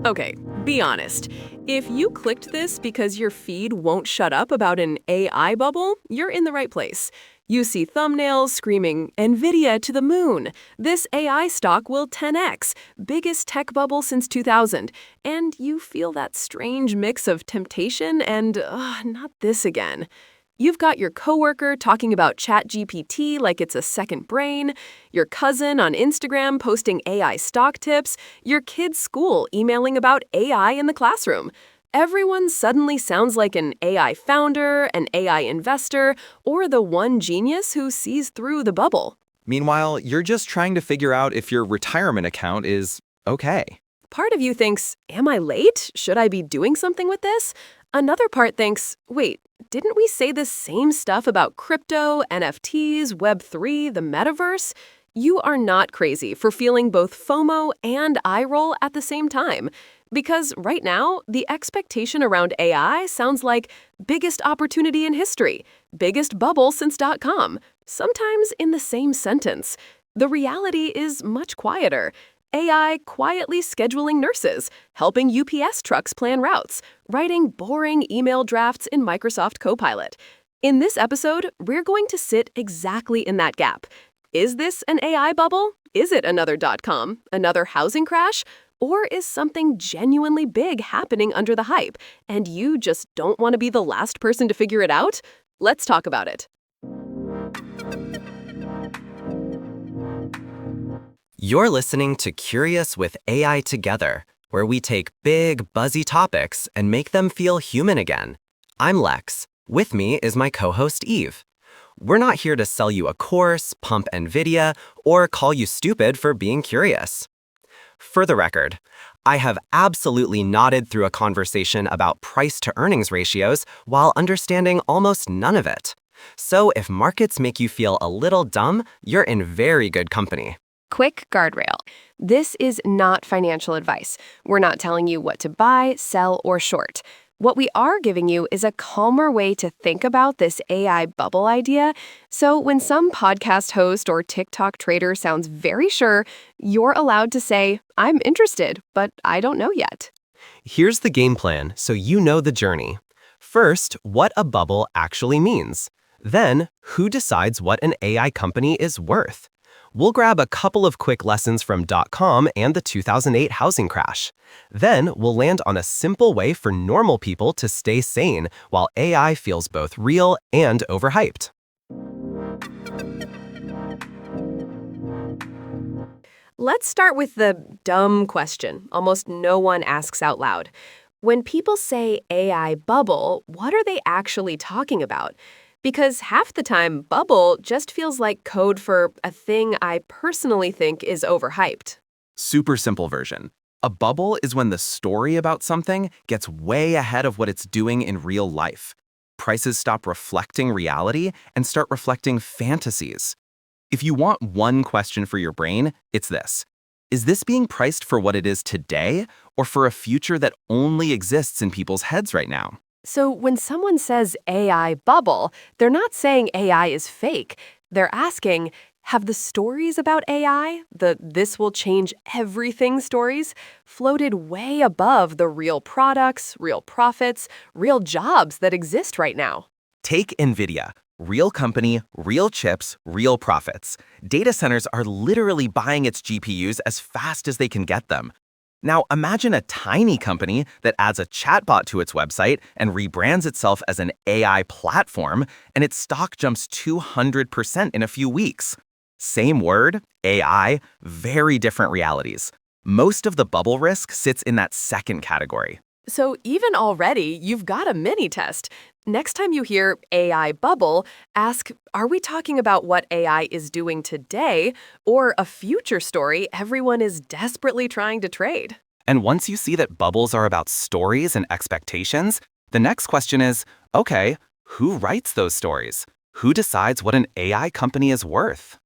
Okay, be honest. If you clicked this because your feed won't shut up about an AI bubble, you're in the right place. You see thumbnails screaming, "NVIDIA to the moon. This AI stock will 10x, biggest tech bubble since 2000." And you feel that strange mix of temptation and, not this again. You've got your coworker talking about ChatGPT like it's a second brain, your cousin on Instagram posting AI stock tips, your kid's school emailing about AI in the classroom. Everyone suddenly sounds like an AI founder, an AI investor, or the one genius who sees through the bubble. Meanwhile, you're just trying to figure out if your retirement account is okay. Part of you thinks, am I late? Should I be doing something with this? Another part thinks, wait, didn't we say the same stuff about crypto, NFTs, Web3, the metaverse? You are not crazy for feeling both FOMO and eye roll at the same time. Because right now, the expectation around AI sounds like biggest opportunity in history, biggest bubble since .com, sometimes in the same sentence. The reality is much quieter. AI quietly scheduling nurses, helping UPS trucks plan routes, writing boring email drafts in Microsoft Copilot. In this episode, we're going to sit exactly in that gap. Is this an AI bubble? Is it another .com, another housing crash? Or is something genuinely big happening under the hype, and you just don't want to be the last person to figure it out? Let's talk about it. You're listening to Curious with AI Together, where we take big, buzzy topics and make them feel human again. I'm Lex. With me is my co-host Eve. We're not here to sell you a course, pump NVIDIA, or call you stupid for being curious. For the record, I have absolutely nodded through a conversation about price-to-earnings ratios while understanding almost none of it. So if markets make you feel a little dumb, you're in very good company. Quick guardrail. This is not financial advice. We're not telling you what to buy, sell, or short. What we are giving you is a calmer way to think about this AI bubble idea. So when some podcast host or TikTok trader sounds very sure, you're allowed to say, I'm interested, but I don't know yet. Here's the game plan so you know the journey. First, what a bubble actually means. Then, who decides what an AI company is worth? We'll grab a couple of quick lessons from .com and the 2008 housing crash. Then we'll land on a simple way for normal people to stay sane while AI feels both real and overhyped. Let's start with the dumb question almost no one asks out loud. When people say AI bubble, what are they actually talking about? Because half the time, bubble just feels like code for a thing I personally think is overhyped. Super simple version. A bubble is when the story about something gets way ahead of what it's doing in real life. Prices stop reflecting reality and start reflecting fantasies. If you want one question for your brain, it's this. Is this being priced for what it is today or for a future that only exists in people's heads right now? So when someone says AI bubble, they're not saying AI is fake. They're asking, have the stories about AI, the "this will change everything" stories, floated way above the real products, real profits, real jobs that exist right now? Take NVIDIA. Real company, real chips, real profits. Data centers are literally buying its GPUs as fast as they can get them. Now imagine a tiny company that adds a chatbot to its website and rebrands itself as an AI platform, and its stock jumps 200% in a few weeks. Same word, AI, very different realities. Most of the bubble risk sits in that second category. So even already, you've got a mini test. Next time you hear AI bubble, ask, are we talking about what AI is doing today or a future story everyone is desperately trying to trade? And once you see that bubbles are about stories and expectations, the next question is, okay, who writes those stories? Who decides what an AI company is worth?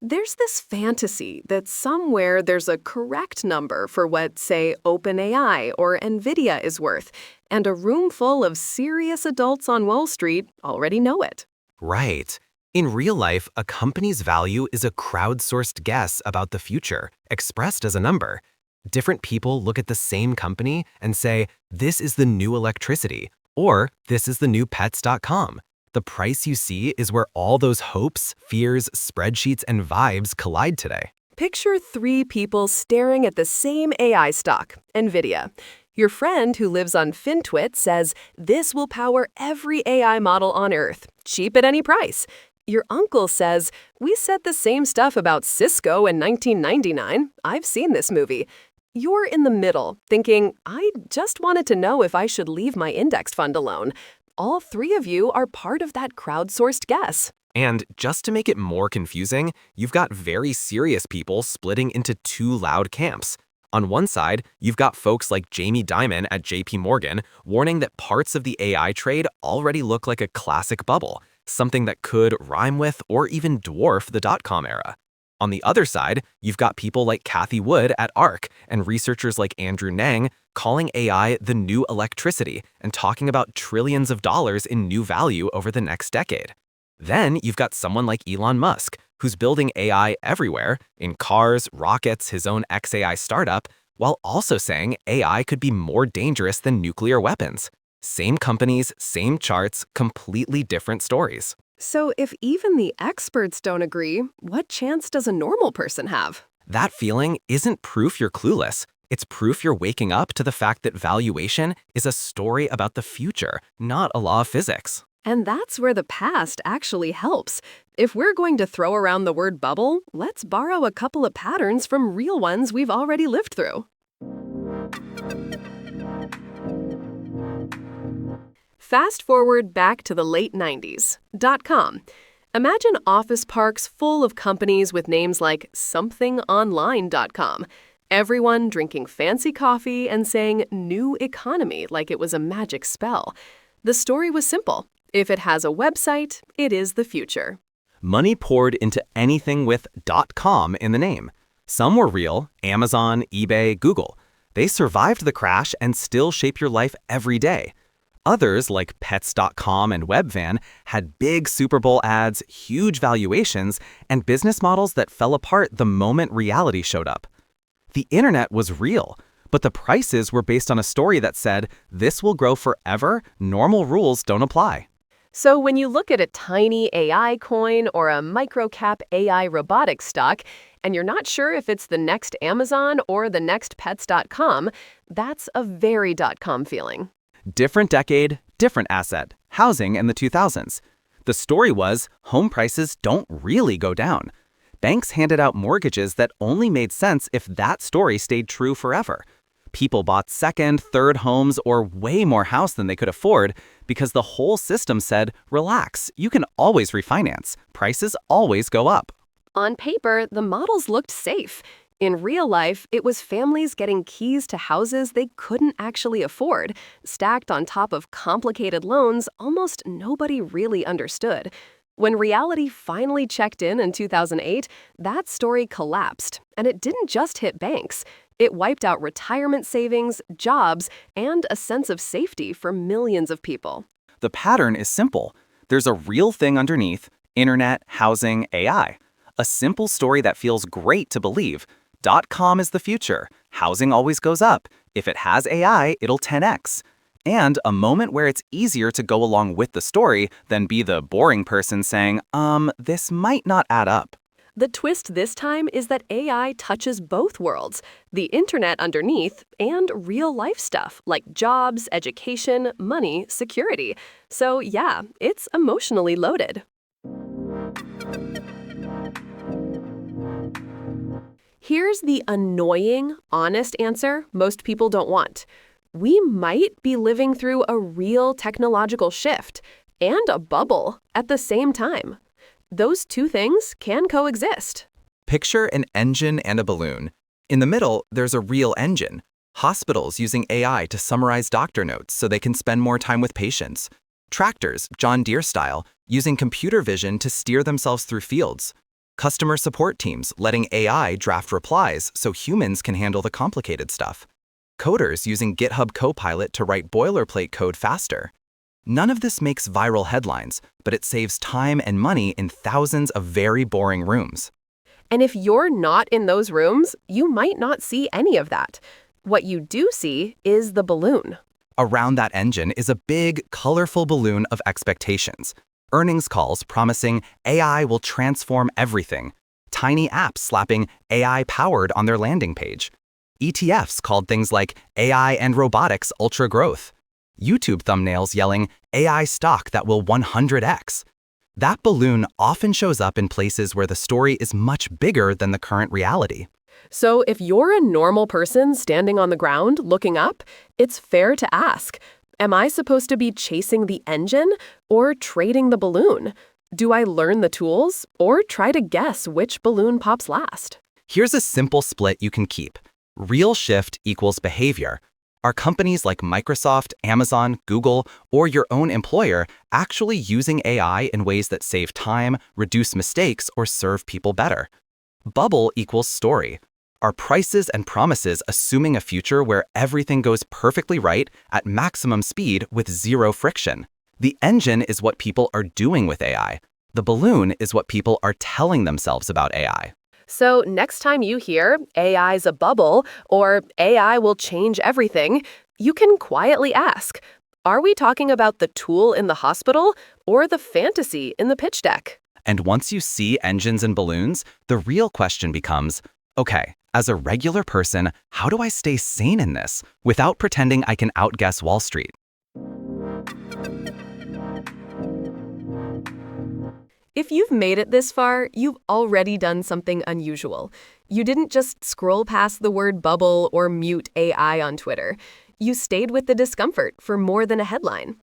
There's this fantasy that somewhere there's a correct number for what, say, OpenAI or NVIDIA is worth, and a room full of serious adults on Wall Street already know it. Right. In real life, a company's value is a crowdsourced guess about the future, expressed as a number. Different people look at the same company and say, this is the new electricity, or this is the new pets.com. The price you see is where all those hopes, fears, spreadsheets, and vibes collide today. Picture three people staring at the same AI stock, NVIDIA. Your friend who lives on FinTwit says this will power every AI model on Earth, cheap at any price. Your uncle says, we said the same stuff about Cisco in 1999. I've seen this movie. You're in the middle, thinking, I just wanted to know if I should leave my index fund alone. All three of you are part of that crowdsourced guess. And just to make it more confusing, you've got very serious people splitting into two loud camps. On one side, you've got folks like Jamie Dimon at JP Morgan warning that parts of the AI trade already look like a classic bubble, something that could rhyme with or even dwarf the dot-com era. On the other side, you've got people like Cathie Wood at ARK and researchers like Andrew Ng calling AI the new electricity and talking about trillions of dollars in new value over the next decade. Then you've got someone like Elon Musk, who's building AI everywhere, in cars, rockets, his own XAI startup, while also saying AI could be more dangerous than nuclear weapons. Same companies, same charts, completely different stories. So if even the experts don't agree, what chance does a normal person have? That feeling isn't proof you're clueless. It's proof you're waking up to the fact that valuation is a story about the future, not a law of physics. And that's where the past actually helps. If we're going to throw around the word bubble, let's borrow a couple of patterns from real ones we've already lived through. Fast forward back to the late 90s. .com. Imagine office parks full of companies with names like somethingonline.com. Everyone drinking fancy coffee and saying new economy like it was a magic spell. The story was simple. If it has a website, it is the future. Money poured into anything with .com in the name. Some were real, Amazon, eBay, Google. They survived the crash and still shape your life every day. Others, like Pets.com and Webvan, had big Super Bowl ads, huge valuations, and business models that fell apart the moment reality showed up. The internet was real, but the prices were based on a story that said, this will grow forever, normal rules don't apply. So when you look at a tiny AI coin or a microcap AI robotics stock, and you're not sure if it's the next Amazon or the next Pets.com, that's a very .com feeling. Different decade, different asset, housing in the 2000s. The story was, home prices don't really go down. Banks handed out mortgages that only made sense if that story stayed true forever. People bought second, third homes or way more house than they could afford because the whole system said, relax, you can always refinance. Prices always go up. On paper, the models looked safe. In real life, it was families getting keys to houses they couldn't actually afford, stacked on top of complicated loans almost nobody really understood. When reality finally checked in 2008, that story collapsed, and it didn't just hit banks. It wiped out retirement savings, jobs, and a sense of safety for millions of people. The pattern is simple. There's a real thing underneath: internet, housing, AI. A simple story that feels great to believe. .com is the future. Housing always goes up. If it has AI, it'll 10x. And a moment where it's easier to go along with the story than be the boring person saying, this might not add up. The twist this time is that AI touches both worlds, the internet underneath and real life stuff like jobs, education, money, security. So yeah, it's emotionally loaded. Here's the annoying, honest answer most people don't want. We might be living through a real technological shift and a bubble at the same time. Those two things can coexist. Picture an engine and a balloon. In the middle, there's a real engine. Hospitals using AI to summarize doctor notes so they can spend more time with patients. Tractors, John Deere style, using computer vision to steer themselves through fields. Customer support teams letting AI draft replies so humans can handle the complicated stuff. Coders using GitHub Copilot to write boilerplate code faster. None of this makes viral headlines, but it saves time and money in thousands of very boring rooms. And if you're not in those rooms, you might not see any of that. What you do see is the balloon. Around that engine is a big, colorful balloon of expectations. Earnings calls promising AI will transform everything. Tiny apps slapping AI powered on their landing page. ETFs called things like AI and robotics ultra growth. YouTube thumbnails yelling AI stock that will 100x. That balloon often shows up in places where the story is much bigger than the current reality. So if you're a normal person standing on the ground looking up, it's fair to ask, am I supposed to be chasing the engine or trading the balloon? Do I learn the tools or try to guess which balloon pops last? Here's a simple split you can keep. Real shift equals behavior. Are companies like Microsoft, Amazon, Google, or your own employer actually using AI in ways that save time, reduce mistakes, or serve people better? Bubble equals story. Are prices and promises assuming a future where everything goes perfectly right at maximum speed with zero friction? The engine is what people are doing with AI. The balloon is what people are telling themselves about AI. So next time you hear AI's a bubble or AI will change everything, you can quietly ask, are we talking about the tool in the hospital or the fantasy in the pitch deck? And once you see engines and balloons, the real question becomes, okay, as a regular person, how do I stay sane in this without pretending I can outguess Wall Street? If you've made it this far, you've already done something unusual. You didn't just scroll past the word bubble or mute AI on Twitter. You stayed with the discomfort for more than a headline.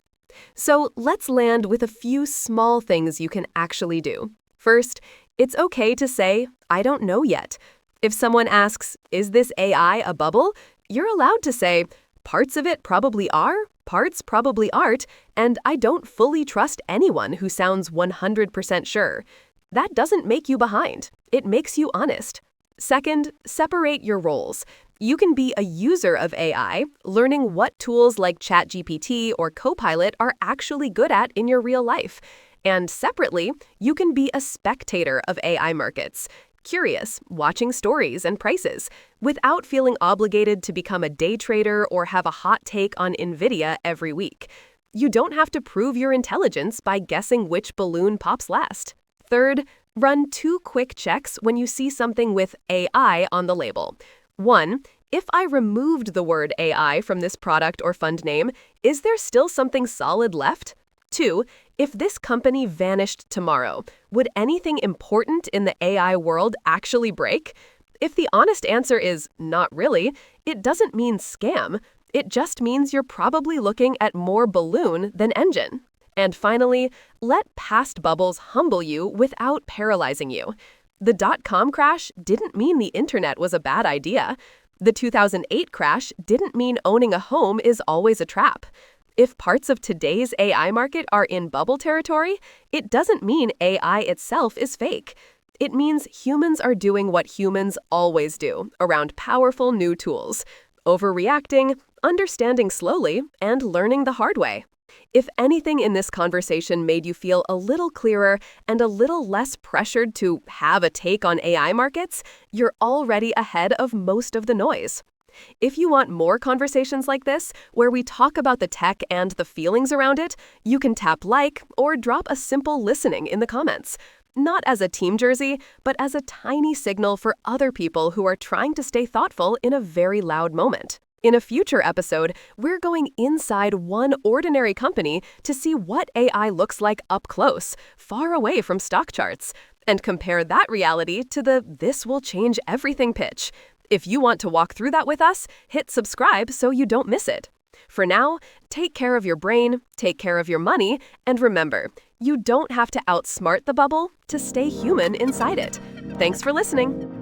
So let's land with a few small things you can actually do. First, it's okay to say, I don't know yet. If someone asks, is this AI a bubble? You're allowed to say, parts of it probably are, parts probably aren't, and I don't fully trust anyone who sounds 100% sure. That doesn't make you behind. It makes you honest. Second, separate your roles. You can be a user of AI, learning what tools like ChatGPT or Copilot are actually good at in your real life. And separately, you can be a spectator of AI markets, curious, watching stories and prices, without feeling obligated to become a day trader or have a hot take on NVIDIA every week. You don't have to prove your intelligence by guessing which balloon pops last. Third, run 2 quick checks when you see something with AI on the label. 1, if I removed the word AI from this product or fund name, is there still something solid left? 2, if this company vanished tomorrow, would anything important in the AI world actually break? If the honest answer is not really, it doesn't mean scam. It just means you're probably looking at more balloon than engine. And finally, let past bubbles humble you without paralyzing you. The dot-com crash didn't mean the internet was a bad idea. The 2008 crash didn't mean owning a home is always a trap. If parts of today's AI market are in bubble territory, it doesn't mean AI itself is fake. It means humans are doing what humans always do around powerful new tools: overreacting, understanding slowly, and learning the hard way. If anything in this conversation made you feel a little clearer and a little less pressured to have a take on AI markets, you're already ahead of most of the noise. If you want more conversations like this, where we talk about the tech and the feelings around it, you can tap like or drop a simple listening in the comments. Not as a team jersey, but as a tiny signal for other people who are trying to stay thoughtful in a very loud moment. In a future episode, we're going inside one ordinary company to see what AI looks like up close, far away from stock charts, and compare that reality to the "this will change everything" pitch. If you want to walk through that with us, hit subscribe so you don't miss it. For now, take care of your brain, take care of your money, and remember, you don't have to outsmart the bubble to stay human inside it. Thanks for listening.